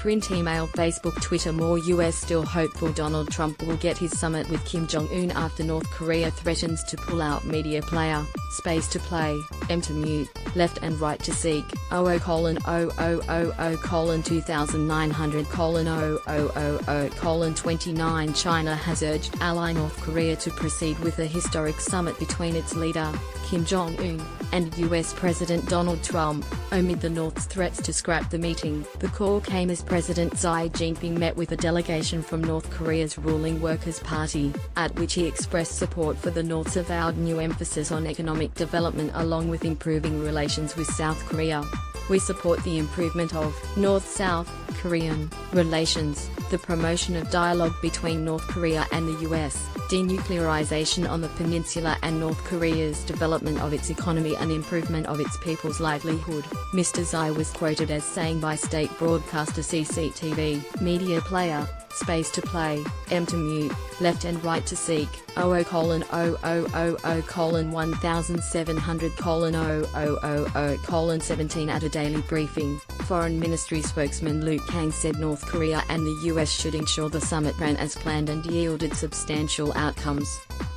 Print email Facebook Twitter More US still hopeful Donald Trump will get his summit with Kim Jong-un after North Korea threatens to pull out media player, space to play, M to mute, left and right to seek, 0000:2900:0000:29 China has urged ally North Korea to proceed with a historic summit between its leader, Kim Jong-un, and US President Donald Trump, amid the North's threats to scrap the meeting. The call came as President Xi Jinping met with a delegation from North Korea's ruling Workers' Party, at which he expressed support for the North's avowed new emphasis on economic development along with improving relations with South Korea. We support the improvement of North-South Korean relations, the promotion of dialogue between North Korea and the US, denuclearization on the peninsula and North Korea's development of its economy and improvement of its people's livelihood, Mr. Xi was quoted as saying by state broadcaster CCTV, media player, space to play, M to mute, left and right to seek, 00:1700:000:17 at a daily briefing. Foreign Ministry spokesman Luke Kang said North Korea and the US should ensure the summit ran as planned and yielded substantial outcomes.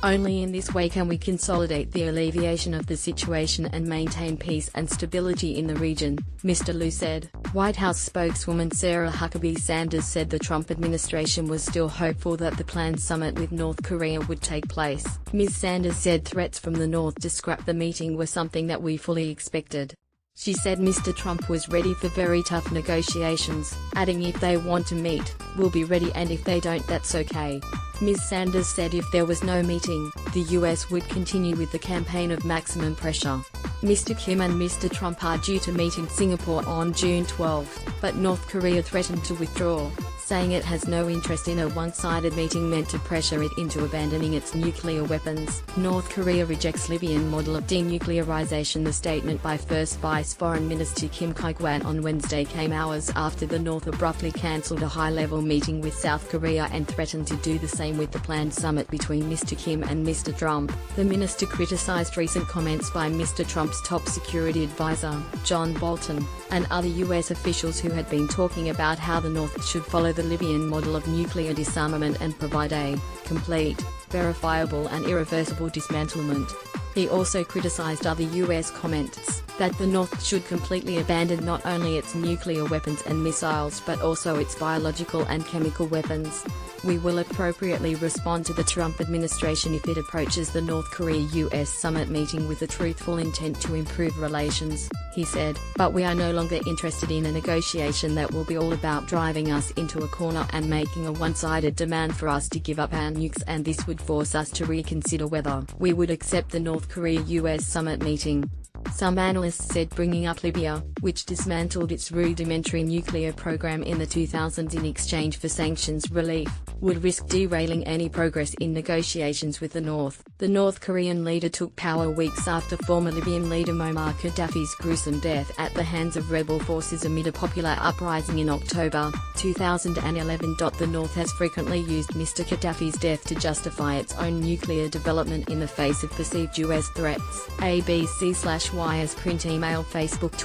Only in this way can we consolidate the alleviation of the situation and maintain peace and stability in the region, Mr. Liu said. White House spokeswoman Sarah Huckabee Sanders said the Trump administration was still hopeful that the planned summit with North Korea would take place. Ms. Sanders said threats from the North to scrap the meeting were something that we fully expected. She said Mr. Trump was ready for very tough negotiations, adding if they want to meet, we'll be ready, and if they don't, that's okay. Ms. Sanders said if there was no meeting, the US would continue with the campaign of maximum pressure. Mr. Kim and Mr. Trump are due to meet in Singapore on June 12, but North Korea threatened to withdraw, saying it has no interest in a one-sided meeting meant to pressure it into abandoning its nuclear weapons. North Korea rejects Libyan model of denuclearization. The statement by First Vice Foreign Minister Kim Jong-un on Wednesday came hours after the North abruptly cancelled a high-level meeting with South Korea and threatened to do the same with the planned summit between Mr. Kim and Mr. Trump. The minister criticized recent comments by Mr. Trump's top security advisor, John Bolton, and other US officials who had been talking about how the North should follow the Libyan model of nuclear disarmament and provide a complete, verifiable and irreversible dismantlement. He also criticized other US comments that the North should completely abandon not only its nuclear weapons and missiles but also its biological and chemical weapons. We will appropriately respond to the Trump administration if it approaches the North Korea-US summit meeting with a truthful intent to improve relations, he said, but we are no longer interested in a negotiation that will be all about driving us into a corner and making a one-sided demand for us to give up our nukes, and this would force us to reconsider whether we would accept the North Korea-US summit meeting. Some analysts said bringing up Libya, which dismantled its rudimentary nuclear program in the 2000s in exchange for sanctions relief, would risk derailing any progress in negotiations with the North. The North Korean leader took power weeks after former Libyan leader Muammar Gaddafi's gruesome death at the hands of rebel forces amid a popular uprising in October 2011. The North has frequently used Mr. Gaddafi's death to justify its own nuclear development in the face of perceived US threats. ABC/Y as print email Facebook